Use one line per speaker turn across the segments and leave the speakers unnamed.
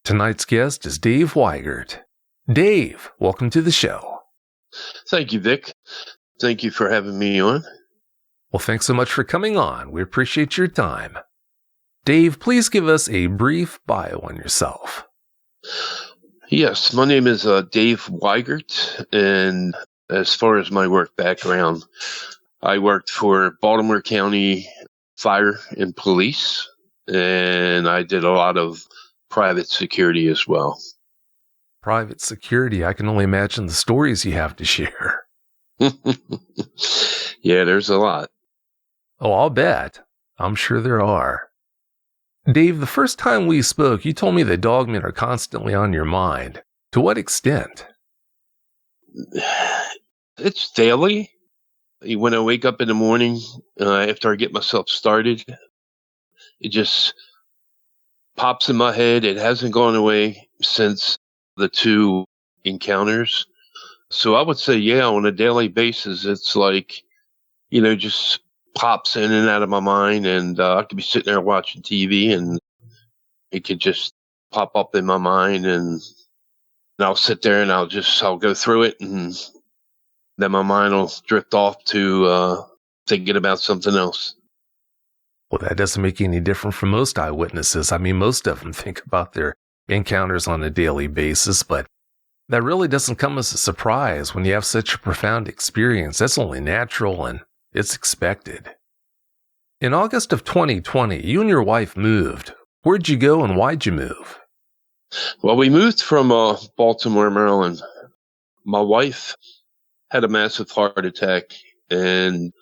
Tonight's guest is Dave Weigert. Dave, welcome to the show.
Thank you, Vic. Thank you for having me on.
Well, thanks so much for coming on. We appreciate your time. Dave, please give us a brief bio on yourself.
Yes, my name is Dave Weigert, and as far as my work background, I worked for Baltimore County Fire and Police, and I did a lot of private security as well.
Private security, I can only imagine the stories you have to share.
Yeah, there's a lot.
Oh, I'll bet. I'm sure there are. Dave, the first time we spoke, you told me that dogmen are constantly on your mind. To what extent?
It's daily. When I wake up in the morning, after I get myself started, it just pops in my head. It hasn't gone away since the two encounters. So I would say, yeah, on a daily basis, it's like, just pops in and out of my mind. And I could be sitting there watching TV and it could just pop up in my mind. And I'll sit there and I'll go through it. And then my mind will drift off to thinking about something else.
Well, that doesn't make any different from most eyewitnesses. I mean, most of them think about their encounters on a daily basis, but that really doesn't come as a surprise when you have such a profound experience. That's only natural and it's expected. In August of 2020, you and your wife moved. Where'd you go and why'd you move?
Well, we moved from Baltimore, Maryland. My wife had a massive heart attack, and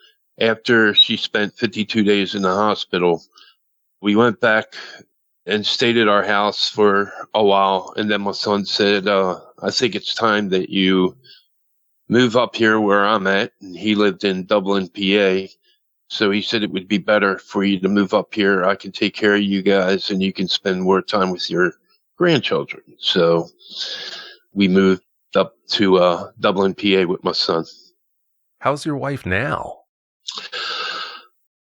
after she spent 52 days in the hospital, we went back and stayed at our house for a while. And then my son said, I think it's time that you move up here where I'm at. And he lived in Dublin, PA. So he said it would be better for you to move up here. I can take care of you guys and you can spend more time with your grandchildren. So we moved up to Dublin, PA with my son.
How's your wife now?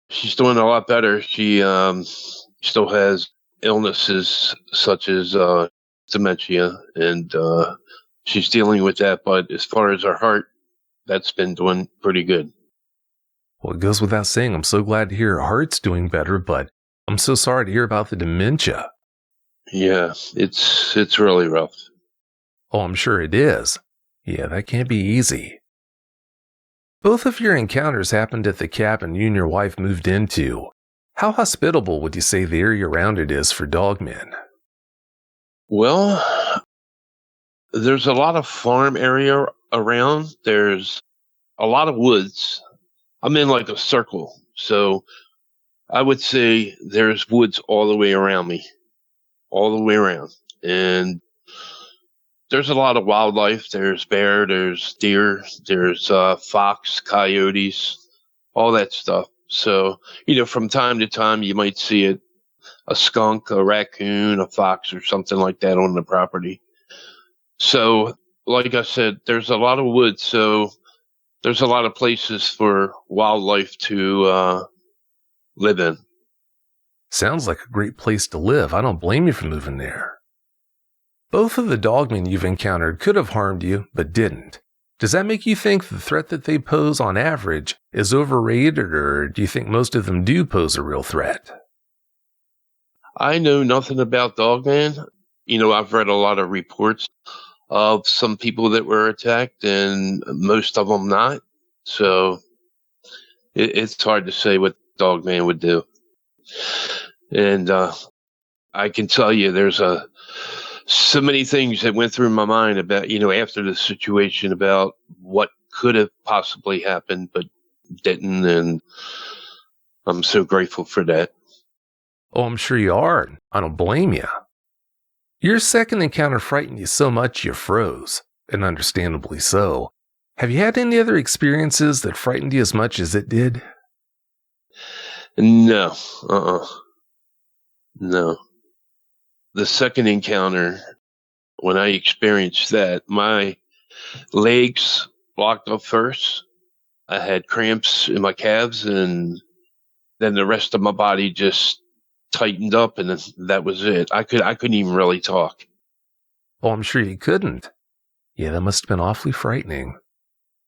She's doing a lot better. She still has illnesses such as dementia, and she's dealing with that. But as far as her heart, that's been doing pretty good.
Well, it goes without saying, I'm so glad to hear her heart's doing better, but I'm so sorry to hear about the dementia.
Yeah, it's really rough.
Oh, I'm sure it is. Yeah, that can't be easy. Both of your encounters happened at the cabin you and your wife moved into. How hospitable would you say the area around it is for dogmen?
Well, there's a lot of farm area around. There's a lot of woods. I'm in like a circle. So I would say there's woods all the way around me, all the way around. And there's a lot of wildlife. There's bear, there's deer, there's fox, coyotes, all that stuff. So, from time to time, you might see a skunk, a raccoon, a fox, or something like that on the property. So, like I said, there's a lot of woods. So there's a lot of places for wildlife to live in.
Sounds like a great place to live. I don't blame you for moving there. Both of the dogmen you've encountered could have harmed you, but didn't. Does that make you think the threat that they pose on average is overrated, or do you think most of them do pose a real threat?
I know nothing about Dogman. I've read a lot of reports of some people that were attacked and most of them not. So it's hard to say what Dogman would do. And I can tell you there's so many things that went through my mind about, after the situation about what could have possibly happened, but didn't. And I'm so grateful for that.
Oh, I'm sure you are. I don't blame you. Your second encounter frightened you so much you froze, and understandably so. Have you had any other experiences that frightened you as much as it did?
No. No. The second encounter, when I experienced that, my legs blocked up first. I had cramps in my calves, and then the rest of my body just tightened up, and that was it. I couldn't even really talk.
Oh, I'm sure you couldn't. Yeah, that must have been awfully frightening.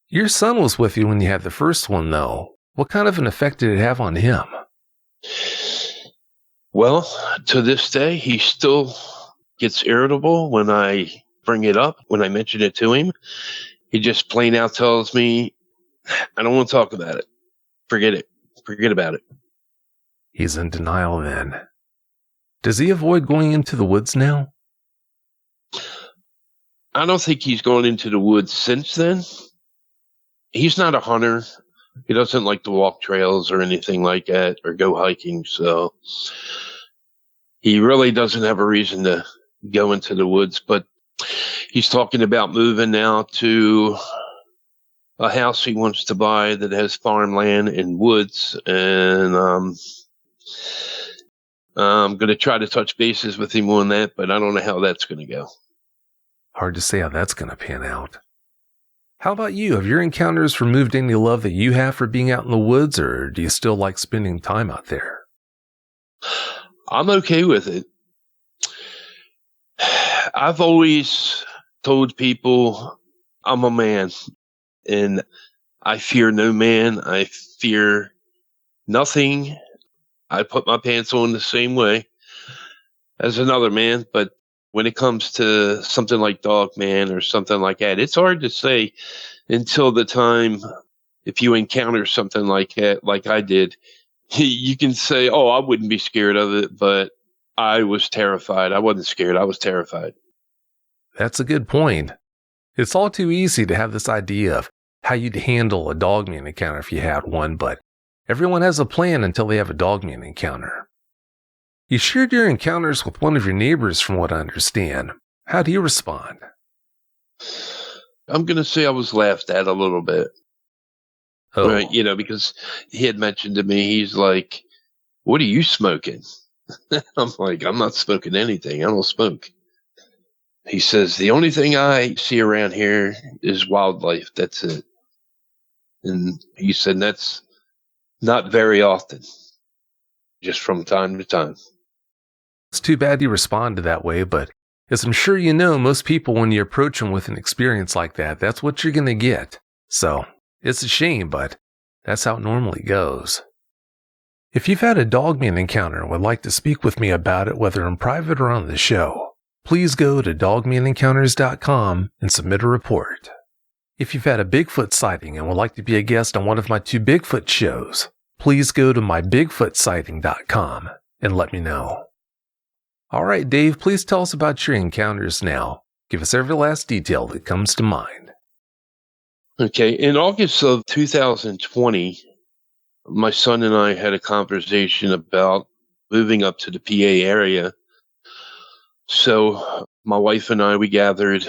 Your son was with you when you had the first one, though. What kind of an effect did it have on him?
Well, to this day, he still gets irritable when I bring it up, when I mention it to him. He just plain out tells me, I don't want to talk about it. Forget it. Forget about it.
He's in denial then. Does he avoid going into the woods now?
I don't think he's gone into the woods since then. He's not a hunter. He doesn't like to walk trails or anything like that or go hiking. So he really doesn't have a reason to go into the woods. But he's talking about moving now to a house he wants to buy that has farmland and woods. And I'm going to try to touch bases with him on that, but I don't know how that's going to go.
Hard to say how that's going to pan out. How about you? Have your encounters removed any love that you have for being out in the woods, or do you still like spending time out there?
I'm okay with it. I've always told people I'm a man, and I fear no man. I fear nothing. I put my pants on the same way as another man, but when it comes to something like Dogman or something like that, it's hard to say until the time if you encounter something like that, like I did. You can say, oh, I wouldn't be scared of it, but I was terrified. I wasn't scared. I was terrified.
That's a good point. It's all too easy to have this idea of how you'd handle a Dogman encounter if you had one, but everyone has a plan until they have a Dogman encounter. You shared your encounters with one of your neighbors, from what I understand. How do you respond?
I'm going to say I was laughed at a little bit.
Oh.
Right, because he had mentioned to me, he's like, what are you smoking? I'm like, I'm not smoking anything. I don't smoke. He says, the only thing I see around here is wildlife. That's it. And he said, that's not very often, just from time to time.
It's too bad you responded that way, but as I'm sure you know, most people, when you approach them with an experience like that, that's what you're going to get. So, it's a shame, but that's how it normally goes. If you've had a Dogman encounter and would like to speak with me about it, whether in private or on the show, please go to dogmanencounters.com and submit a report. If you've had a Bigfoot sighting and would like to be a guest on one of my 2 Bigfoot shows, please go to mybigfootsighting.com and let me know. All right, Dave, please tell us about your encounters now. Give us every last detail that comes to mind.
Okay, in August of 2020, my son and I had a conversation about moving up to the PA area. So my wife and I, we gathered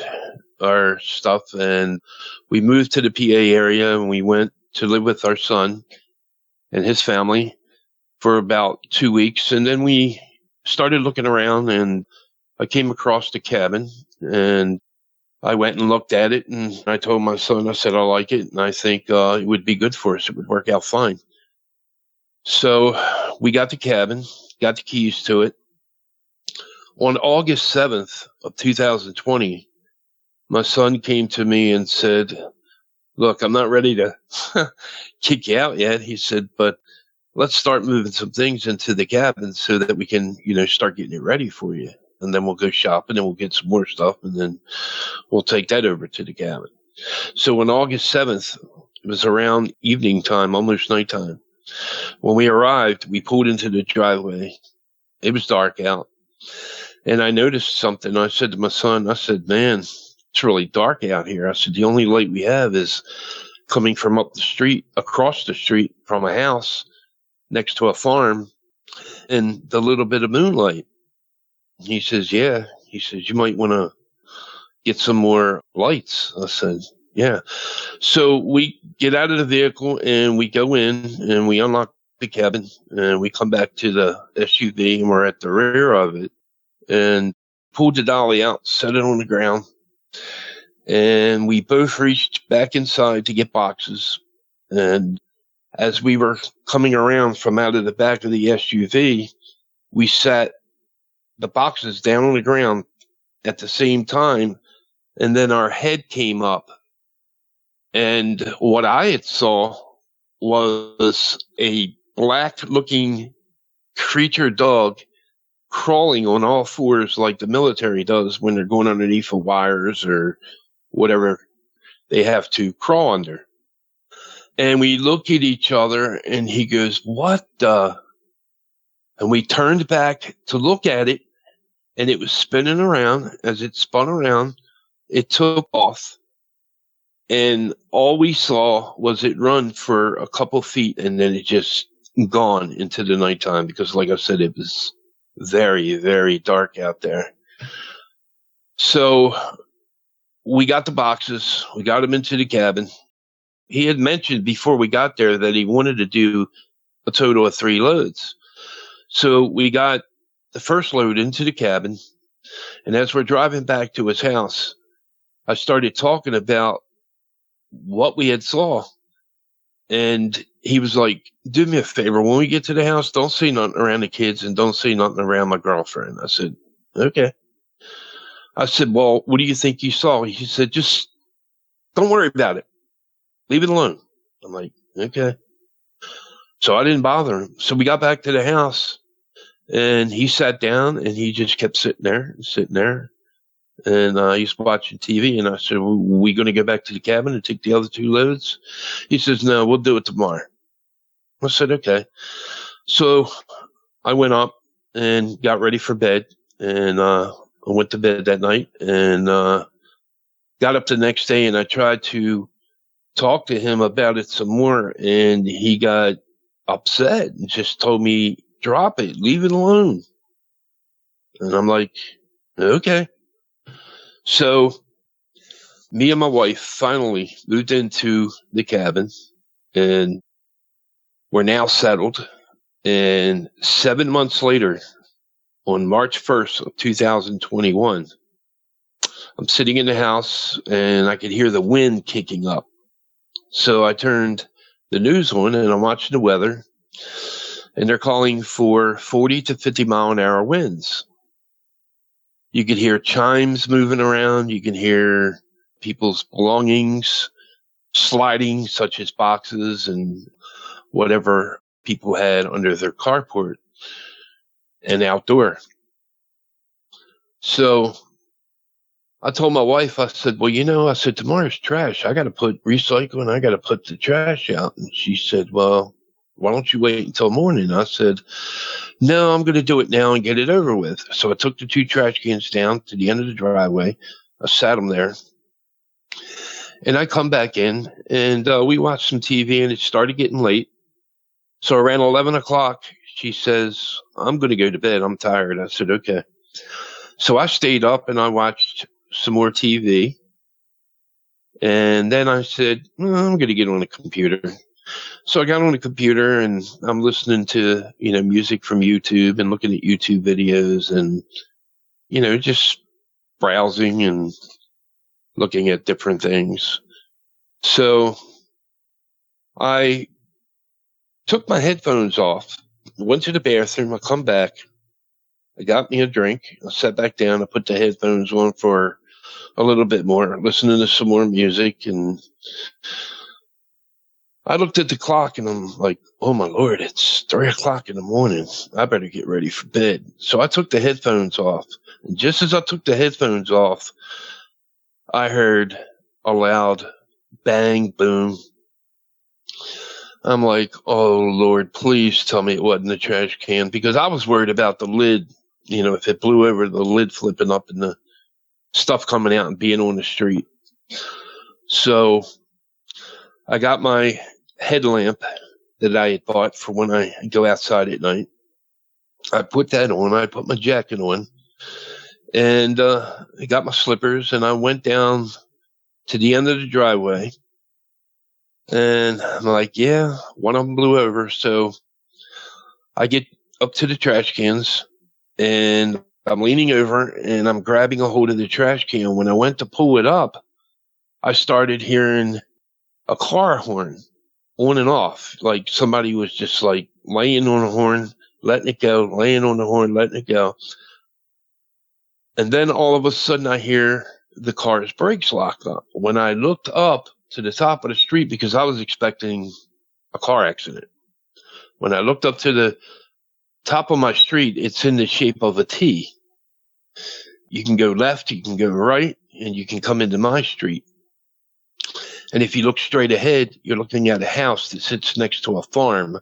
our stuff and we moved to the PA area, and we went to live with our son and his family for about 2 weeks. And then we started looking around, and I came across the cabin, and I went and looked at it, and I told my son, I said, I like it, and I think it would be good for us. It would work out fine. So we got the cabin, got the keys to it. On August 7th of 2020, my son came to me and said, look, I'm not ready to kick you out yet. He said, but let's start moving some things into the cabin so that we can, start getting it ready for you. And then we'll go shopping and we'll get some more stuff, and then we'll take that over to the cabin. So on August 7th, it was around evening time, almost nighttime. When we arrived, we pulled into the driveway. It was dark out. And I noticed something. I said to my son, I said, man, it's really dark out here. I said, the only light we have is coming from up the street, across the street from a house next to a farm, and the little bit of moonlight. He says, yeah. He says, you might want to get some more lights. I said, yeah. So we get out of the vehicle and we go in and we unlock the cabin, and we come back to the SUV, and we're at the rear of it, and pulled the dolly out, set it on the ground. And we both reached back inside to get boxes. And as we were coming around from out of the back of the SUV, we sat the boxes down on the ground at the same time, and then our head came up. And what I had saw was a black-looking creature dog crawling on all fours like the military does when they're going underneath of wires or whatever they have to crawl under. And we look at each other and he goes, "What the?" And we turned back to look at it, and it was spinning around. As it spun around, it took off. And all we saw was it run for a couple feet, and then it just gone into the nighttime because, like I said, it was very, very dark out there. So we got the boxes. We got them into the cabin. He had mentioned before we got there that he wanted to do a total of 3 loads. So we got the first load into the cabin. And as we're driving back to his house, I started talking about what we had saw. And he was like, "Do me a favor. When we get to the house, don't say nothing around the kids and don't say nothing around my girlfriend." I said, "Okay." I said, "Well, what do you think you saw?" He said, "Just don't worry about it. Leave it alone." I'm like, "Okay." So I didn't bother him. So we got back to the house and he sat down and he just kept sitting there. And he's watching TV. And I said, "We going to go back to the cabin and take the other 2 loads?" He says, "No, we'll do it tomorrow." I said, "Okay." So I went up and got ready for bed. And I went to bed that night and got up the next day. And I tried to talk to him about it some more. And he got upset and just told me, "Drop it. Leave it alone." And I'm like, "Okay." So me and my wife finally moved into the cabin and we're now settled. And 7 months later, on March 1st of 2021, I'm sitting in the house and I could hear the wind kicking up. So I turned the news on and I'm watching the weather, and they're calling for 40 to 50 mile an hour winds. You could hear chimes moving around. You can hear people's belongings sliding, such as boxes and whatever people had under their carport and outdoor. So I told my wife, I said, "Well, I said, tomorrow's trash. I got to put recycling. I got to put the trash out." And she said, "Well, why don't you wait until morning?" I said, "No, I'm going to do it now and get it over with." So I took the 2 trash cans down to the end of the driveway. I sat them there. And I come back in and we watched some TV and it started getting late. So around 11 o'clock, she says, "I'm going to go to bed. I'm tired." I said, "Okay." So I stayed up and I watched some more TV. And then I said, "I'm going to get on the computer." So I got on the computer and I'm listening to, music from YouTube and looking at YouTube videos and, just browsing and looking at different things. So I took my headphones off, went to the bathroom. I come back. I got me a drink. I sat back down. I put the headphones on for a little bit more, listening to some more music. And I looked at the clock and I'm like, "Oh my Lord, it's 3 o'clock in the morning. I better get ready for bed." So I took the headphones off. And just as I took the headphones off, I heard a loud bang, boom. I'm like, "Oh Lord, please tell me it wasn't the trash can," because I was worried about the lid, if it blew over, the lid flipping up and the stuff coming out and being on the street. So I got my headlamp that I had bought for when I go outside at night. I put that on. I put my jacket on and I got my slippers and I went down to the end of the driveway. And I'm like, yeah, one of them blew over. So I get up to the trash cans and I'm leaning over and I'm grabbing a hold of the trash can. When I went to pull it up, I started hearing a car horn on and off. Like somebody was just like laying on the horn, letting it go, laying on the horn, letting it go. And then all of a sudden I hear the car's brakes locked up. When I looked up to the top of the street, because I was expecting a car accident, when I looked up to the top of my street, it's in the shape of a T. You can go left, you can go right, and you can come into my street. And if you look straight ahead, you're looking at a house that sits next to a farm.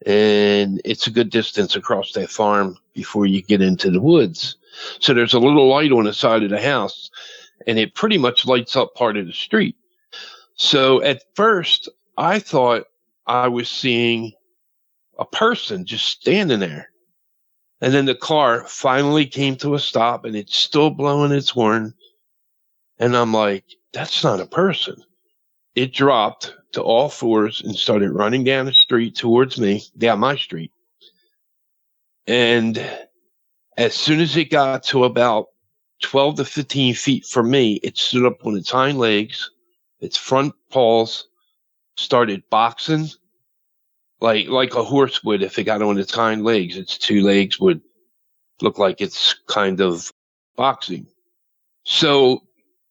And it's a good distance across that farm before you get into the woods. So there's a little light on the side of the house, and it pretty much lights up part of the street. So at first, I thought I was seeing a person just standing there. And then the car finally came to a stop, and it's still blowing its horn. And I'm like, that's not a person. It dropped to all fours and started running down the street towards me, down my street. And as soon as it got to about 12 to 15 feet from me, it stood up on its hind legs, its front paws, started boxing like a horse would if it got on its hind legs. Its two legs would look like it's kind of boxing. So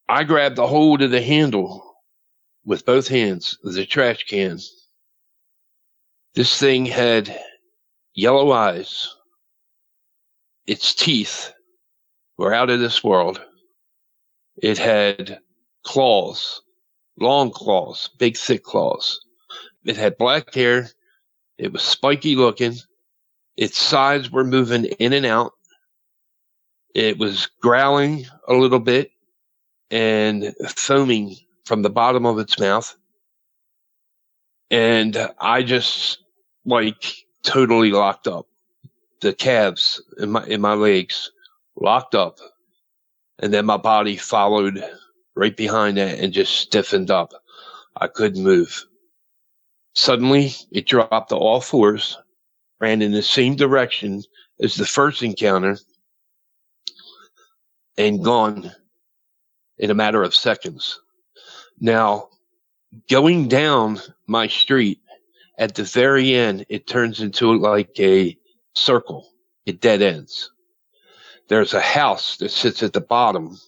I grabbed a hold of the handle with both hands of the trash can. This thing had yellow eyes. Its teeth were out of this world. It had claws, long claws, big, thick claws. It had black hair. It was spiky looking. Its sides were moving in and out. It was growling a little bit and foaming from the bottom of its mouth. And I just totally locked up. The calves in my legs locked up. And then my body followed right behind that and just stiffened up. I couldn't move. Suddenly, it dropped to all fours, ran in the same direction as the first encounter, and gone in a matter of seconds. Now, going down my street, at the very end, it turns into like a circle. It dead ends. There's a house that sits at the bottom.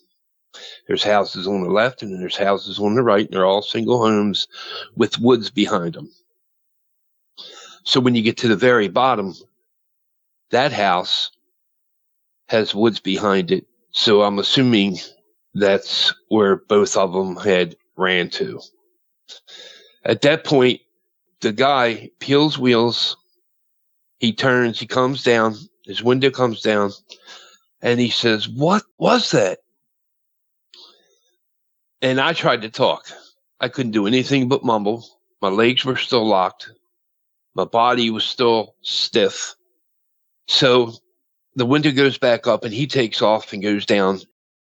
There's houses on the left and there's houses on the right. And they're all single homes with woods behind them. So when you get to the very bottom, that house has woods behind it. So I'm assuming that's where both of them had ran to. At that point, the guy peels wheels. He turns, he comes down, his window comes down, and he says, "What was that?" And I tried to talk. I couldn't do anything but mumble. My legs were still locked. My body was still stiff. So the window goes back up and he takes off and goes down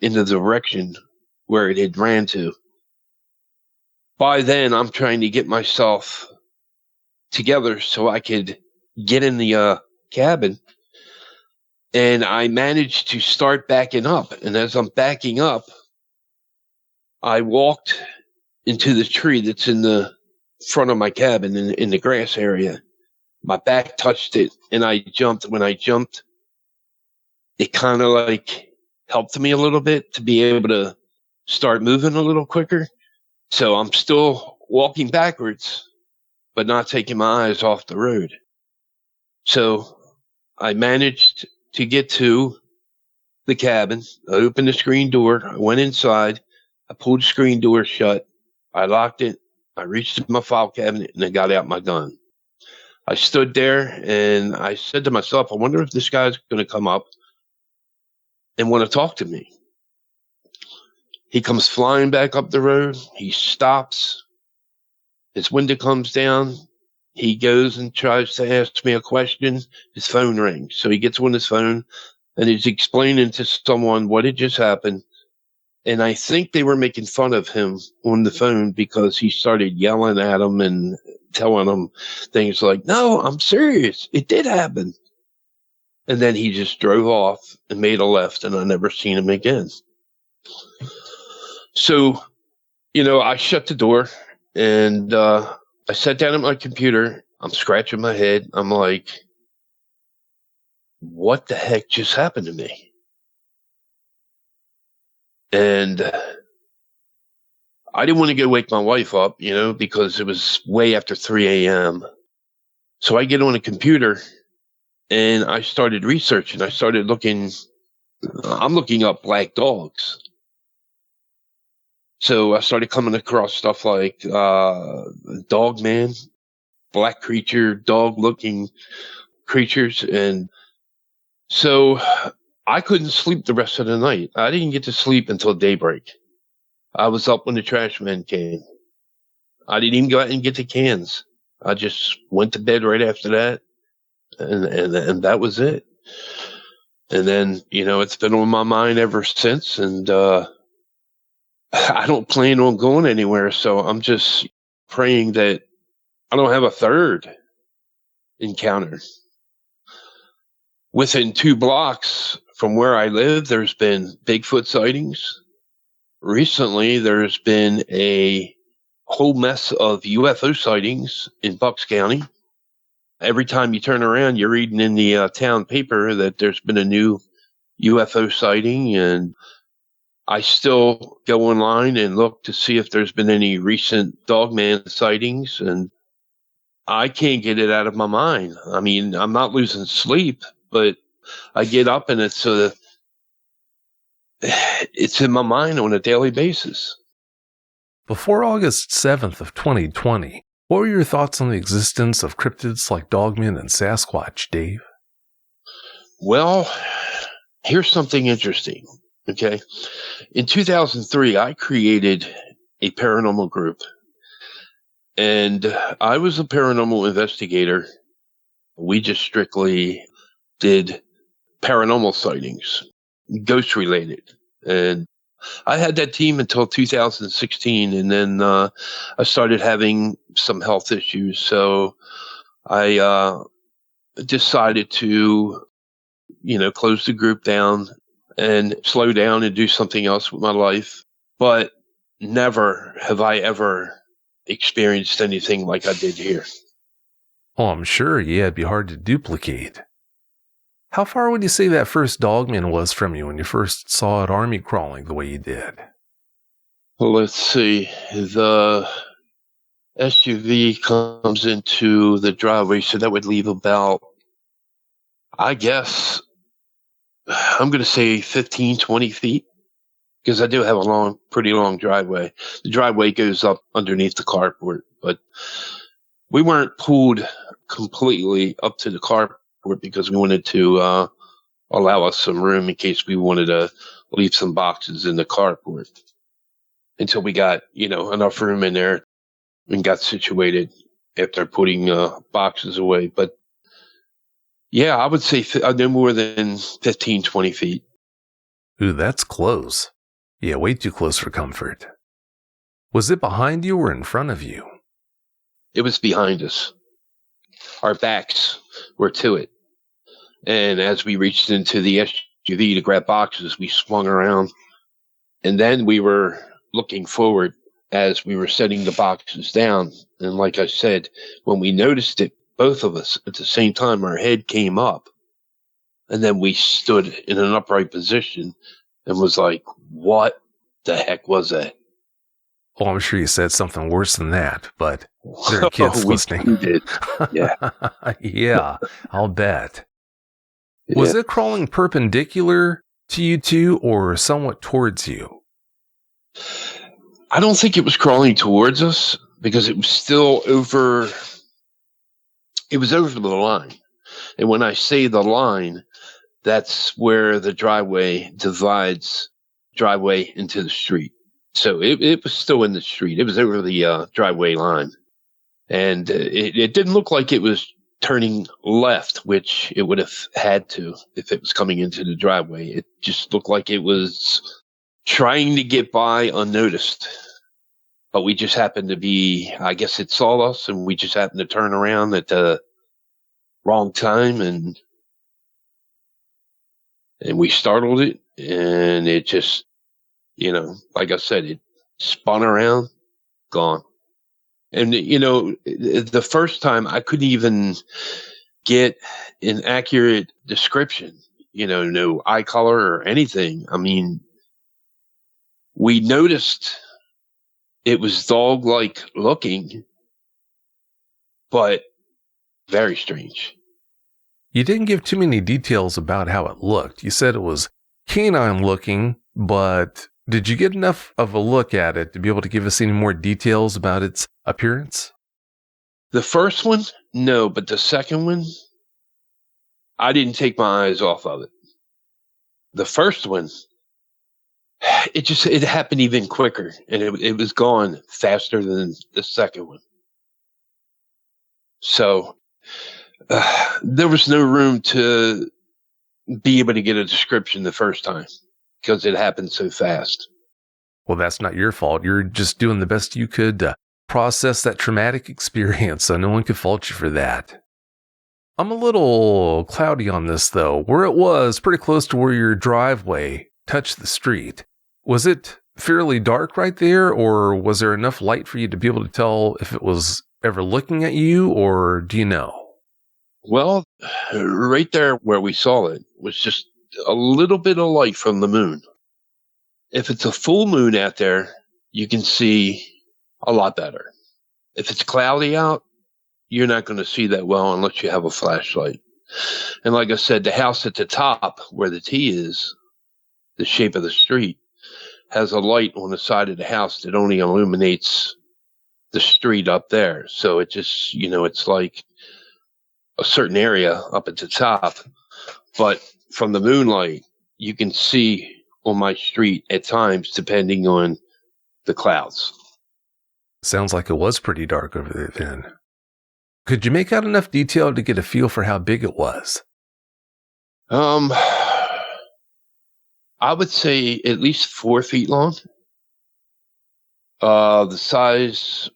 in the direction where it had ran to. By then, I'm trying to get myself together so I could get in the cabin. And I managed to start backing up. And as I'm backing up, I walked into the tree that's in the front of my cabin in the grass area. My back touched it and I jumped. When I jumped, it kind of helped me a little bit to be able to start moving a little quicker. So I'm still walking backwards, but not taking my eyes off the road. So I managed to get to the cabin. I opened the screen door. I went inside. I pulled the screen door shut. I locked it. I reached into my file cabinet and I got out my gun. I stood there and I said to myself, I wonder if this guy's going to come up and want to talk to me. He comes flying back up the road. He stops. His window comes down. He goes and tries to ask me a question. His phone rings. So he gets on his phone and he's explaining to someone what had just happened. And I think they were making fun of him on the phone because he started yelling at them and telling them things like, "No, I'm serious. It did happen." And then he just drove off and made a left and I never seen him again. So, I shut the door and I sat down at my computer. I'm scratching my head. I'm like, what the heck just happened to me? And I didn't want to go wake my wife up, because it was way after 3 a.m. So I get on a computer and I started researching. I started looking, I'm looking up black dogs. So I started coming across stuff like Dogman, black creature, dog looking creatures. And so I couldn't sleep the rest of the night. I didn't get to sleep until daybreak. I was up when the trash men came. I didn't even go out and get the cans. I just went to bed right after that. And that was it. And then, it's been on my mind ever since. And I don't plan on going anywhere. So I'm just praying that I don't have a third encounter. Within 2 blocks from where I live, there's been Bigfoot sightings. Recently, there's been a whole mess of UFO sightings in Bucks County. Every time you turn around, you're reading in the town paper that there's been a new UFO sighting, and I still go online and look to see if there's been any recent Dogman sightings, and I can't get it out of my mind. I mean, I'm not losing sleep, but I get up and it's in my mind on a daily basis.
Before August 7th of 2020, what were your thoughts on the existence of cryptids like Dogmen and Sasquatch, Dave?
Well, here's something interesting, okay? In 2003, I created a paranormal group, and I was a paranormal investigator. We just strictly did paranormal sightings, ghost related. And I had that team until 2016, and then I started having some health issues. So I decided to, close the group down and slow down and do something else with my life. But never have I ever experienced anything like I did here.
Oh, I'm sure, yeah, it'd be hard to duplicate. How far would you say that first Dogman was from you when you first saw it army crawling the way you did?
Well, let's see. The SUV comes into the driveway, so that would leave about, I guess, I'm going to say 15, 20 feet, because I do have a pretty long driveway. The driveway goes up underneath the carport, but we weren't pulled completely up to the carport because we wanted to allow us some room in case we wanted to leave some boxes in the carport until we got, enough room in there and got situated after putting boxes away. But yeah, I would say no more than 15, 20 feet.
Ooh, that's close. Yeah, way too close for comfort. Was it behind you or in front of you?
It was behind us. Our backs were to it. And as we reached into the SUV to grab boxes, we swung around. And then we were looking forward as we were setting the boxes down. And like I said, when we noticed it, both of us at the same time, our head came up. And then we stood in an upright position and was like, what the heck was that?
Oh, I'm sure you said something worse than that, but there are kids listening.
Did. Yeah.
Yeah, I'll bet. Was it crawling perpendicular to you two or somewhat towards you?
I don't think it was crawling towards us because it was still over. It was over the line. And when I say the line, that's where the driveway divides driveway into the street. So it was still in the street. It was over the driveway line. And it didn't look like it was turning left, which it would have had to if it was coming into the driveway. It just looked like it was trying to get by unnoticed. But we just happened to be, I guess it saw us, and we just happened to turn around at the wrong time, and we startled it, and it just, like I said, it spun around, gone. And, the first time I couldn't even get an accurate description, no eye color or anything. I mean, We noticed it was dog-like looking, but very strange.
You didn't give too many details about how it looked. You said it was canine looking, but did you get enough of a look at it to be able to give us any more details about its appearance?
The first one, no, but the second one, I didn't take my eyes off of it. The first one, it happened even quicker, and it was gone faster than the second one. So there was no room to be able to get a description the first time because it happened so fast.
Well, that's not your fault. You're just doing the best you could to process that traumatic experience, so no one could fault you for that. I'm a little cloudy on this, though. Where it was, pretty close to where your driveway touched the street. Was it fairly dark right there, or was there enough light for you to be able to tell if it was ever looking at you, or do you know?
Well, right there where we saw it was just a little bit of light from the moon. If it's a full moon out there, you can see a lot better. If it's cloudy out, you're not going to see that well unless you have a flashlight. And like I said, the house at the top where the T is, the shape of the street, has a light on the side of the house that only illuminates the street up there. So it just, it's like a certain area up at the top. But from the moonlight, you can see on my street at times, depending on the clouds.
Sounds like it was pretty dark over there then. Could you make out enough detail to get a feel for how big it was?
I would say at least 4 feet long. The size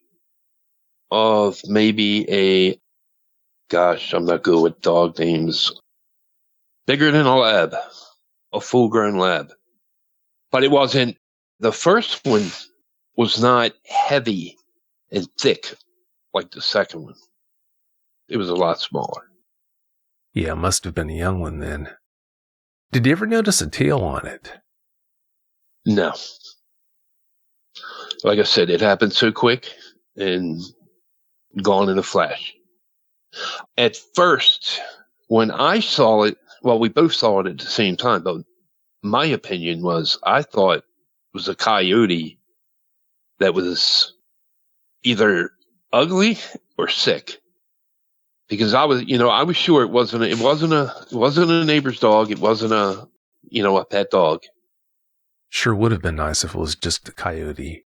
of maybe I'm not good with dog names. Bigger than a lab, a full-grown lab. But it wasn't, the first one was not heavy and thick like the second one. It was a lot smaller.
Yeah, it must have been a young one then. Did you ever notice a tail on it?
No. Like I said, it happened so quick and gone in a flash. At first, when I saw it, well, we both saw it at the same time, but my opinion was I thought it was a coyote that was either ugly or sick. Because I was sure it wasn't a neighbor's dog. It wasn't a pet dog.
Sure would have been nice if it was just a coyote.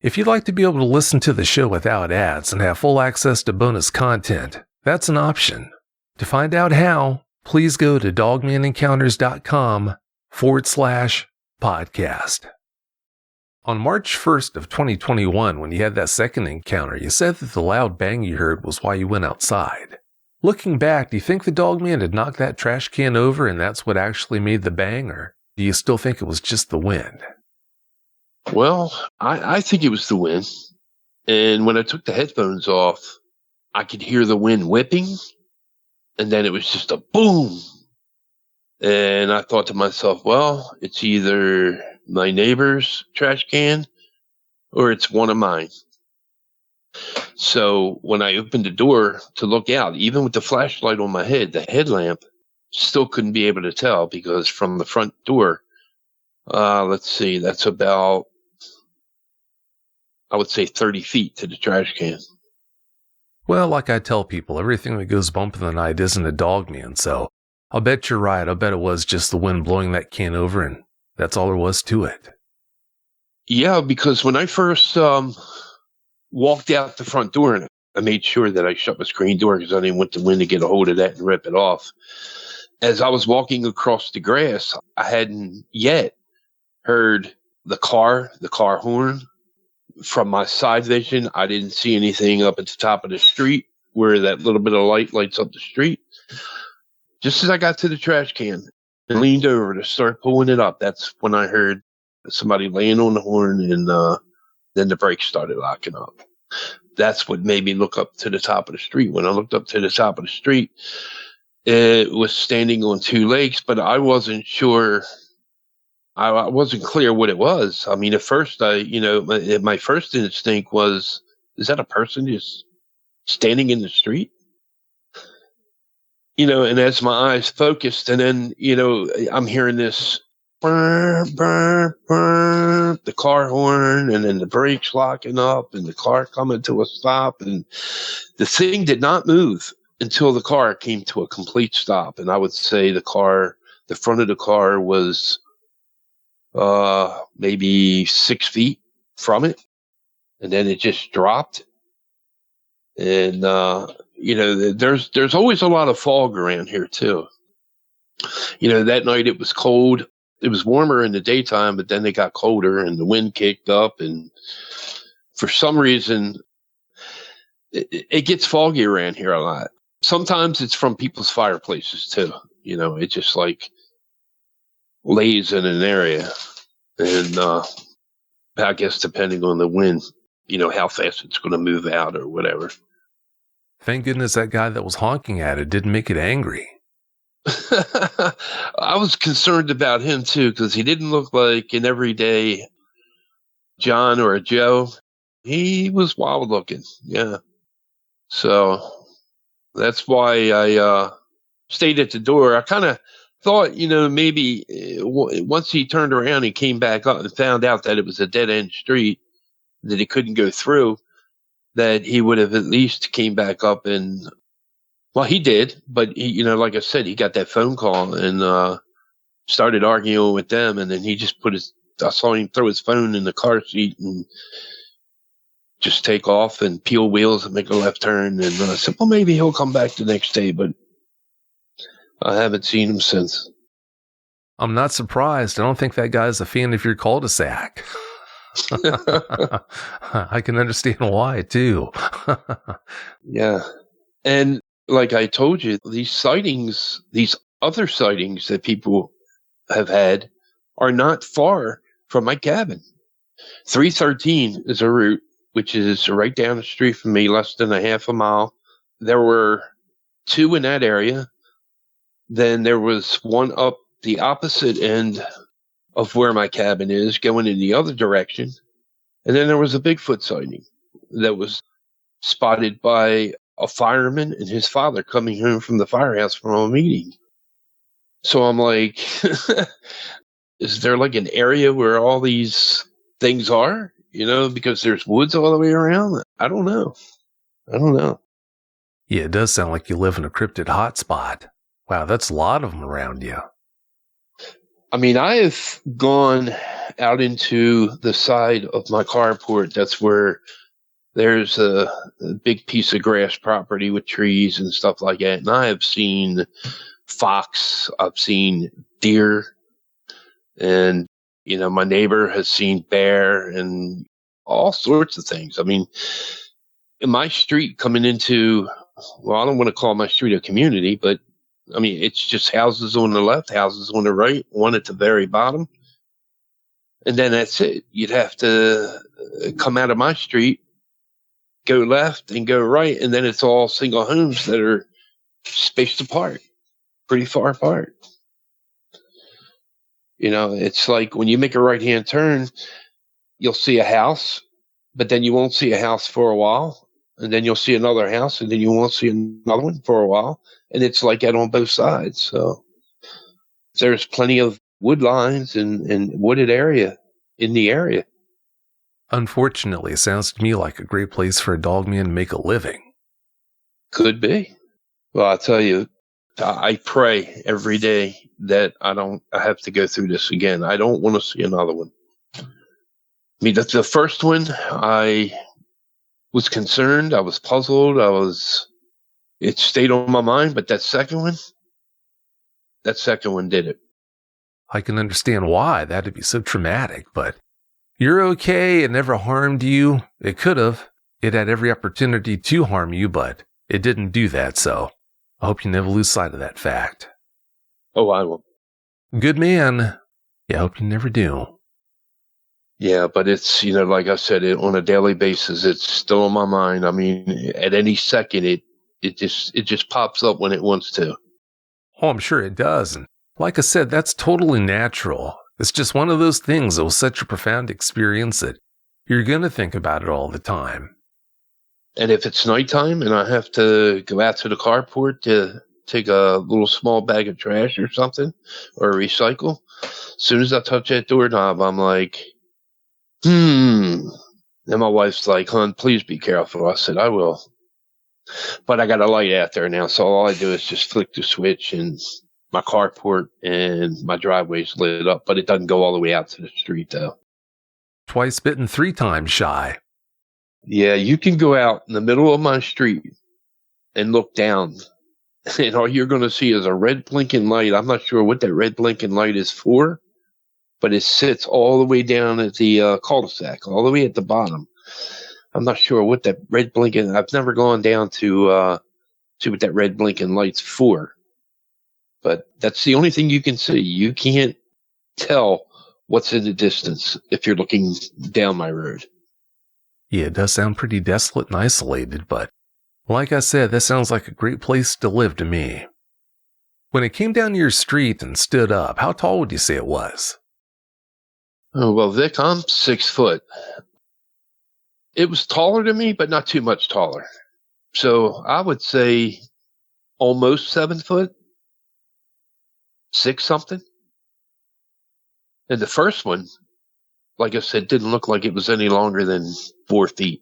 If you'd like to be able to listen to the show without ads and have full access to bonus content, that's an option. To find out how, please go to dogmanencounters.com/podcast. On March 1st of 2021, when you had that second encounter, you said that the loud bang you heard was why you went outside. Looking back, do you think the Dogman had knocked that trash can over and that's what actually made the bang, or do you still think it was just the wind?
Well, I think it was the wind. And when I took the headphones off, I could hear the wind whipping, and then it was just a boom. And I thought to myself, well, it's either my neighbor's trash can or it's one of mine. So when I opened the door to look out, even with the flashlight on my head, the headlamp, still couldn't be able to tell because from the front door, let's see, that's about, I would say 30 feet to the trash can.
Well, like I tell people, everything that goes bump in the night isn't a Dogman, so I'll bet you're right. I'll bet it was just the wind blowing that can over, and that's all there was to it.
Yeah, because when I first walked out the front door, and I made sure that I shut my screen door because I didn't want the wind to get a hold of that and rip it off. As I was walking across the grass, I hadn't yet heard the car horn. From my side vision, I didn't see anything up at the top of the street where that little bit of light lights up the street. Just as I got to the trash can and leaned over to start pulling it up, that's when I heard somebody laying on the horn, and then the brakes started locking up. That's what made me look up to the top of the street. When I looked up to the top of the street, it was standing on 2 legs, but I wasn't sure I wasn't clear what it was. I mean, at first, my first instinct was, is that a person just standing in the street? And as my eyes focused, and then, I'm hearing this burr, burr, burr, the car horn, and then the brakes locking up, and the car coming to a stop, and the thing did not move until the car came to a complete stop. And I would say the front of the car was maybe 6 feet from it, and then it just dropped. And there's always a lot of fog around here too. That night it was cold. It was warmer in the daytime, but then it got colder and the wind kicked up, and for some reason it gets foggy around here a lot. Sometimes it's from people's fireplaces too. It just like lays in an area, and I guess depending on the wind, how fast it's going to move out or whatever.
Thank goodness that guy that was honking at it didn't make it angry.
I was concerned about him too, because he didn't look like an everyday John or a Joe. He was wild looking. Yeah. So that's why I stayed at the door. I kind of thought, maybe once he turned around, he came back up and found out that it was a dead end street, that he couldn't go through, that he would have at least came back up and, well, he did, but he, like I said, he got that phone call and started arguing with them, and then he just I saw him throw his phone in the car seat and just take off and peel wheels and make a left turn. And I said, well, maybe he'll come back the next day, but I haven't seen him since.
I'm not surprised. I don't think that guy's a fan of your cul-de-sac. I can understand why, too.
Yeah. And like I told you, these other sightings that people have had are not far from my cabin. 313 is a route, which is right down the street from me, less than a half a mile. There were 2 in that area. Then there was one up the opposite end of where my cabin is, going in the other direction. And then there was a Bigfoot sighting that was spotted by a fireman and his father coming home from the firehouse from a meeting. So I'm like, is there like an area where all these things are? Because there's woods all the way around? I don't know.
Yeah, it does sound like you live in a cryptid hotspot. Wow, that's a lot of them around you.
I mean, I have gone out into the side of my carport. That's where there's a big piece of grass property with trees and stuff like that. And I have seen fox. I've seen deer. And, my neighbor has seen bear and all sorts of things. I mean, in my street coming into, well, I don't want to call my street a community, but I mean, it's just houses on the left, houses on the right, one at the very bottom. And then that's it. You'd have to come out of my street, go left and go right. And then it's all single homes that are spaced apart, pretty far apart. It's like when you make a right-hand turn, you'll see a house, but then you won't see a house for a while. And then you'll see another house, and then you won't see another one for a while. And it's like that on both sides. So there's plenty of wood lines and wooded area in the area.
Unfortunately, it sounds to me like a great place for a dogman to make a living.
Could be. Well, I tell you, I pray every day that I have to go through this again. I don't want to see another one. I mean, the first one, I was concerned. I was puzzled. It stayed on my mind, but that second one did it.
I can understand why. That'd be so traumatic, but you're okay. It never harmed you. It could have. It had every opportunity to harm you, but it didn't do that, so I hope you never lose sight of that fact.
Oh, I will.
Good man. Yeah, I hope you never do.
Yeah, but it's, like I said, on a daily basis, it's still on my mind. I mean, at any second, it just pops up when it wants to.
Oh, I'm sure it does. And like I said, that's totally natural. It's just one of those things that was such a profound experience that you're going to think about it all the time.
And if it's nighttime and I have to go out to the carport to take a little small bag of trash or something, or recycle, as soon as I touch that doorknob, I'm like, And my wife's like, hon, please be careful. I said, I will. But I got a light out there now, so all I do is just flick the switch and my carport and my driveway's lit up, but it doesn't go all the way out to the street, though.
Twice bitten, 3 times shy.
Yeah, you can go out in the middle of my street and look down, and all you're going to see is a red blinking light. I'm not sure what that red blinking light is for, but it sits all the way down at the cul-de-sac, all the way at the bottom. I'm not sure what that red blinking. I've never gone down to see what that red blinking light's for, but that's the only thing you can see. You can't tell what's in the distance if you're looking down my road.
Yeah, it does sound pretty desolate and isolated, but like I said, that sounds like a great place to live to me. When it came down your street and stood up, how tall would you say it was?
Oh, well, Vic, I'm 6 foot. It was taller than me, but not too much taller. So I would say almost 7 foot, 6 something. And the first one, like I said, didn't look like it was any longer than 4 feet.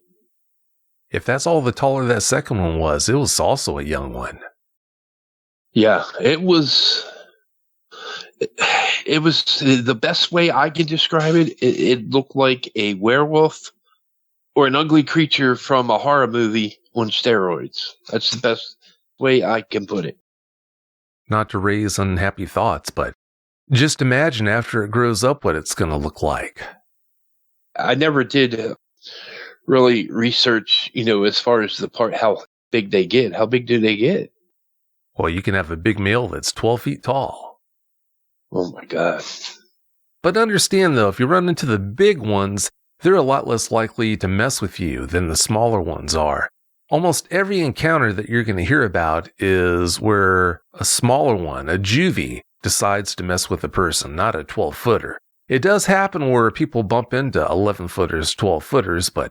If that's all the taller that second one was, it was also a young one.
Yeah, it was the best way I can describe it. It looked like a werewolf or an ugly creature from a horror movie on steroids. That's the best way I can put it.
Not to raise unhappy thoughts, but just imagine after it grows up what it's going to look like.
I never did really research, as far as how big they get. How big do they get?
Well, you can have a big male that's 12 feet tall.
Oh my God.
But understand though, if you run into the big ones, they're a lot less likely to mess with you than the smaller ones are. Almost every encounter that you're going to hear about is where a smaller one, a juvie, decides to mess with a person, not a 12-footer. It does happen where people bump into 11-footers, 12-footers, but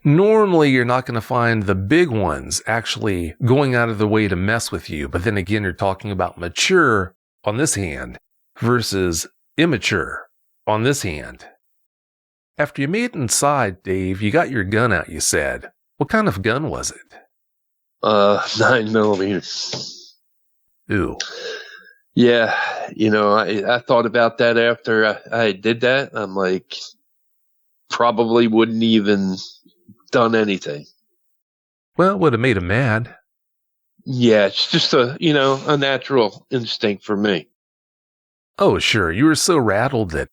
normally you're not going to find the big ones actually going out of their way to mess with you. But then again, you're talking about mature on this hand versus immature on this hand. After you made it inside, Dave, you got your gun out, you said. What kind of gun was it?
9mm.
Ooh.
Yeah, I thought about that after I did that. I'm like, probably wouldn't even done anything.
Well, it would have made him mad.
Yeah, it's just a natural instinct for me.
Oh, sure. You were so rattled that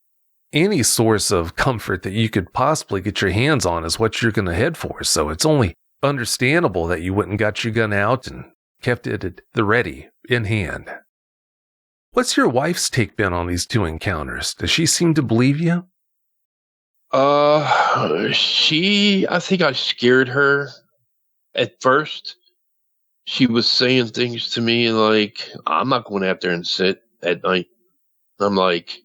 any source of comfort that you could possibly get your hands on is what you're going to head for. So it's only understandable that you went and got your gun out and kept it at the ready, in hand. What's your wife's take been on these 2 encounters? Does she seem to believe you?
I think I scared her at first. She was saying things to me like, I'm not going out there and sit at night. I'm like,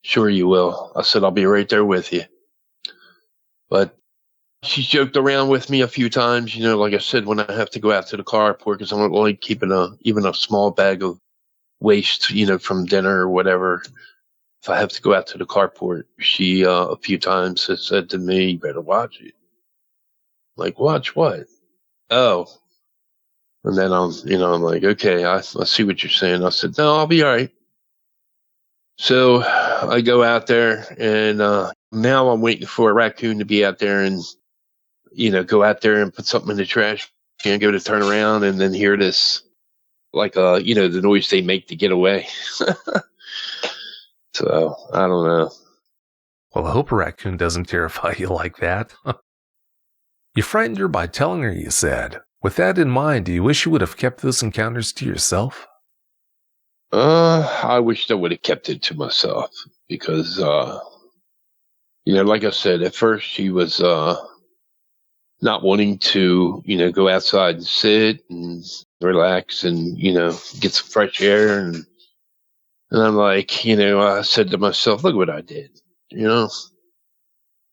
sure you will. I said, I'll be right there with you. But she's joked around with me a few times, like I said, when I have to go out to the carport, because I don't like keeping even a small bag of waste, from dinner or whatever. If I have to go out to the carport, she a few times has said to me, you better watch it. Like, watch what? Oh. And then I'm like, okay, I see what you're saying. I said, no, I'll be all right. So I go out there, and now I'm waiting for a raccoon to be out there and, go out there and put something in the trash can, go to turn around and then hear this, like, the noise they make to get away. So I don't know.
Well, I hope a raccoon doesn't terrify you like that. You frightened her by telling her, you said. With that in mind, do you wish you would have kept those encounters to yourself?
I wish I would have kept it to myself because, like I said, at first she was not wanting to, go outside and sit and relax and, get some fresh air. And And I'm like, I said to myself, look what I did, you know.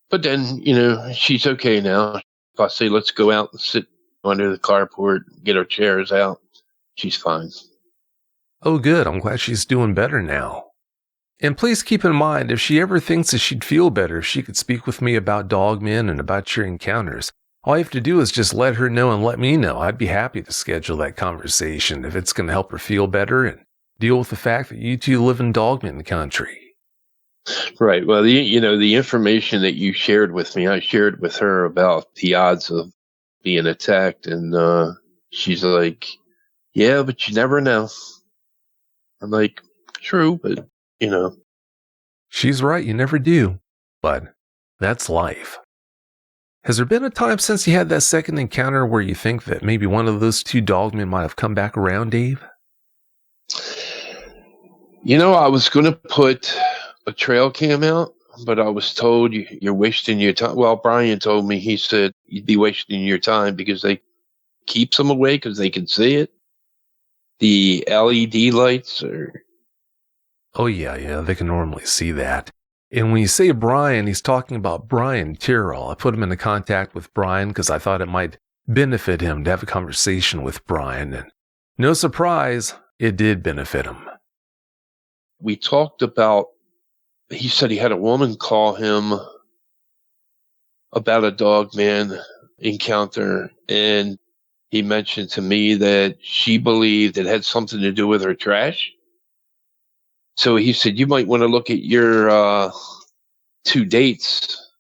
But then, she's okay now. If I say, let's go out and sit under the carport, get our chairs out, she's fine.
Oh, good. I'm glad she's doing better now. And please keep in mind, if she ever thinks that she'd feel better, she could speak with me about Dogmen and about your encounters. All you have to do is just let her know and let me know. I'd be happy to schedule that conversation if it's going to help her feel better and deal with the fact that you two live in Dogman country.
Right. Well, the information that you shared with me, I shared with her about the odds of being attacked, and she's like, "Yeah, but you never know." I'm like, "True, but
She's right, you never do. But that's life. Has there been a time since you had that second encounter where you think that maybe one of those two dogmen might have come back around, Dave?
I was going to put a trail cam out, but I was told you're wasting your time. Well, Brian told me, he said you'd be wasting your time because they keeps them away because they can see it. The LED lights are.
Oh, yeah, they can normally see that. And when you say Brian, he's talking about Brian Tyrrell. I put him into contact with Brian because I thought it might benefit him to have a conversation with Brian. And no surprise, it did benefit him.
We talked about, he said he had a woman call him about a Dogman encounter, and he mentioned to me that she believed it had something to do with her trash. So he said, you might want to look at your 2 dates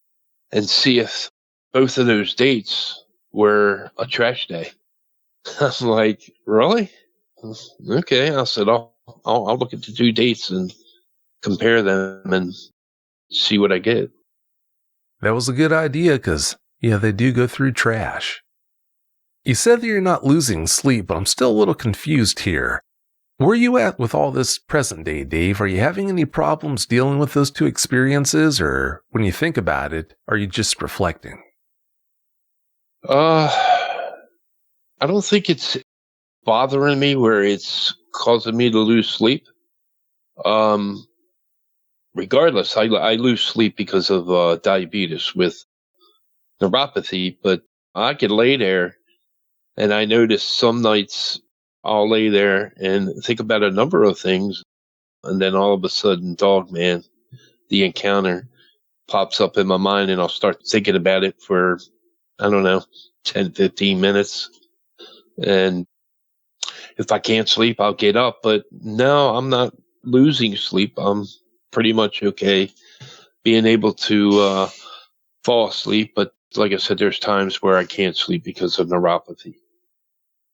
and see if both of those dates were a trash day. I'm like, really? Okay. I said, I'll look at the 2 dates and compare them and see what I get.
That was a good idea because, they do go through trash. You said that you're not losing sleep, but I'm still a little confused here. Where are you at with all this present day, Dave? Are you having any problems dealing with those two experiences, or when you think about it, are you just reflecting?
I don't think it's bothering me where it's causing me to lose sleep. Regardless, I lose sleep because of diabetes with neuropathy, but I could lay there and I notice some nights I'll lay there and think about a number of things, and then all of a sudden, Dogman, the encounter, pops up in my mind, and I'll start thinking about it for, I don't know, 10, 15 minutes. And if I can't sleep, I'll get up. But no, I'm not losing sleep. I'm pretty much okay being able to fall asleep. But like I said, there's times where I can't sleep because of neuropathy.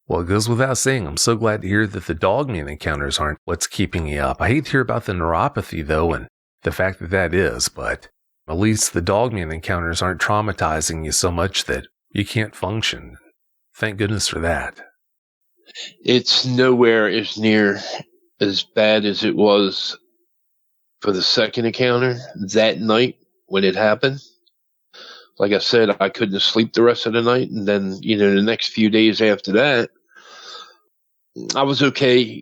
Well, it goes without saying, I'm so glad to hear that the Dogman encounters aren't what's keeping you up. I hate to hear about the neuropathy, though, and the fact that is, but at least the Dogman encounters aren't traumatizing you so much that you can't function. Thank goodness for that.
It's nowhere as near as bad as it was for the second encounter that night when it happened. Like I said, I couldn't sleep the rest of the night. And then, the next few days after that, I was okay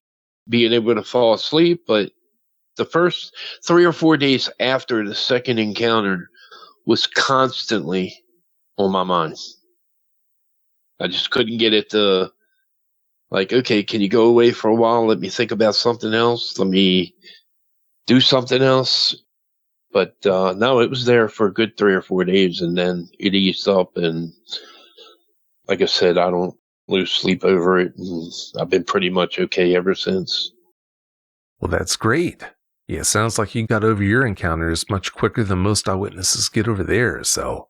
being able to fall asleep. But the first 3 or 4 days after the second encounter was constantly on my mind. I just couldn't get it to, like, okay, can you go away for a while? Let me think about something else. Let me do something else. But no, it was there for a good 3 or 4 days, and then it eased up. And like I said, I don't lose sleep over it, and I've been pretty much okay ever since.
Well, that's great. Yeah, it sounds like you got over your encounters much quicker than most eyewitnesses get over theirs, so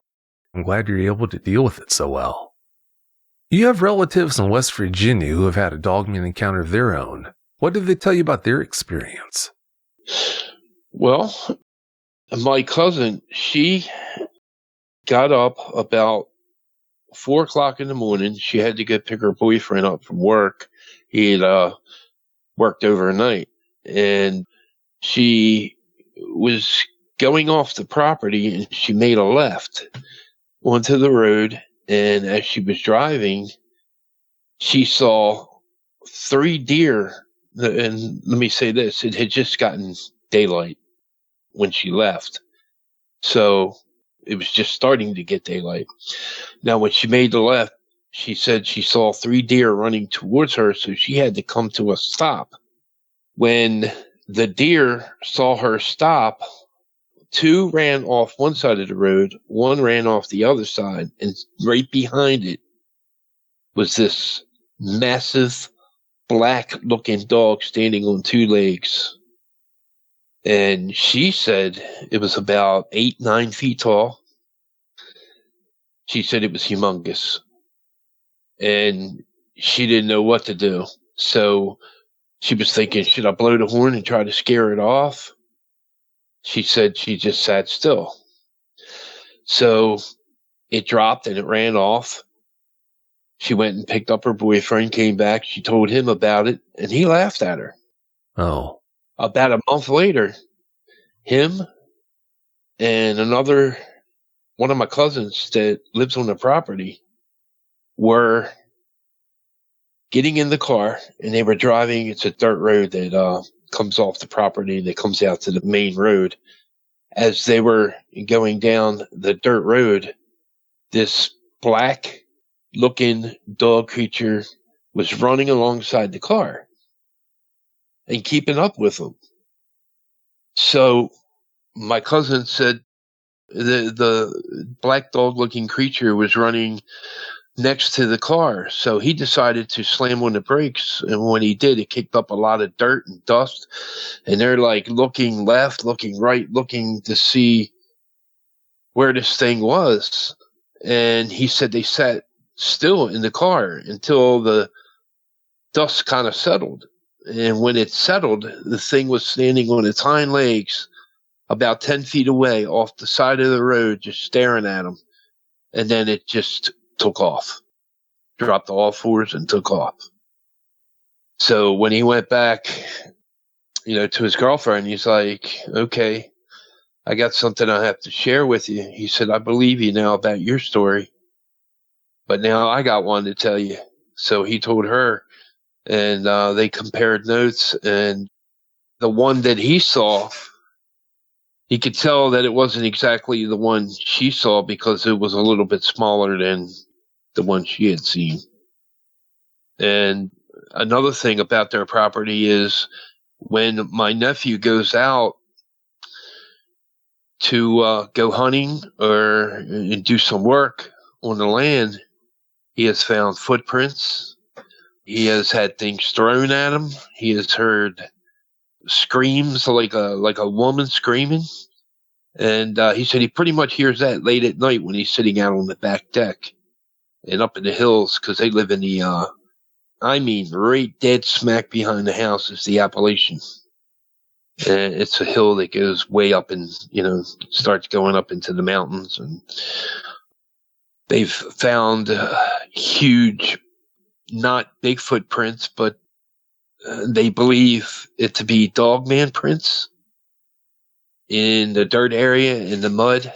I'm glad you're able to deal with it so well. You have relatives in West Virginia who have had a Dogman encounter of their own. What did they tell you about their experience?
Well, my cousin, she got up about 4 o'clock in the morning. She had to go pick her boyfriend up from work. He had worked overnight, and she was going off the property, and she made a left onto the road. And as she was driving, she saw 3 deer And let me say this, it had just gotten daylight when she left. So it was just starting to get daylight. Now, when she made the left, she said she saw 3 deer running towards her, so she had to come to a stop. When the deer saw her stop, 2 ran off one side of the road, 1 ran off the other side, and right behind it was this massive black-looking dog standing on 2 legs. And she said it was about 8-9 feet tall. She said it was humongous. And she didn't know what to do. So she was thinking, should I blow the horn and try to scare it off? She said she just sat still. So it dropped and it ran off. She went and picked up her boyfriend, came back. She told him about it, and he laughed at her.
Oh.
About a month later, him and one of my cousins that lives on the property were getting in the car, and they were driving. It's a dirt road that comes off the property that comes out to the main road. As they were going down the dirt road, this black-looking dog creature was running alongside the car and keeping up with them. So my cousin said the black dog-looking creature was running next to the car. So he decided to slam on the brakes. And when he did, it kicked up a lot of dirt and dust. And they're like looking left, looking right, looking to see where this thing was. And he said they sat still in the car until the dust kind of settled. And when it settled, the thing was standing on its hind legs about 10 feet away off the side of the road, just staring at him. And then it just took off, dropped all 4s and took off. So when he went back, to his girlfriend, he's like, okay, I got something I have to share with you. He said, I believe you now about your story, but now I got one to tell you. So he told her, and they compared notes, and the one that he saw, he could tell that it wasn't exactly the one she saw because it was a little bit smaller than the one she had seen. And another thing about their property is when my nephew goes out to go hunting or do some work on the land, he has found footprints. He has had things thrown at him. He has heard screams like a woman screaming. And he said he pretty much hears that late at night when he's sitting out on the back deck and up in the hills, because they live in the, right dead smack behind the house is the Appalachian. And it's a hill that goes way up and, starts going up into the mountains. And they've found huge, not Bigfoot prints, but they believe it to be Dogman prints in the dirt area, in the mud.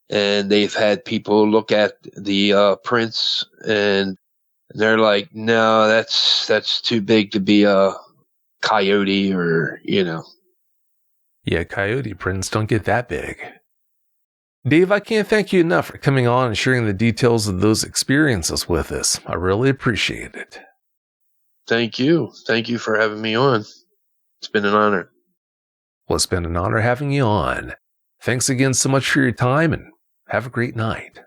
And they've had people look at the prints, and they're like, no, that's too big to be a coyote or.
Yeah, coyote prints don't get that big. Dave, I can't thank you enough for coming on and sharing the details of those experiences with us. I really appreciate it.
Thank you. Thank you for having me on. It's been an honor.
Well, it's been an honor having you on. Thanks again so much for your time, and have a great night.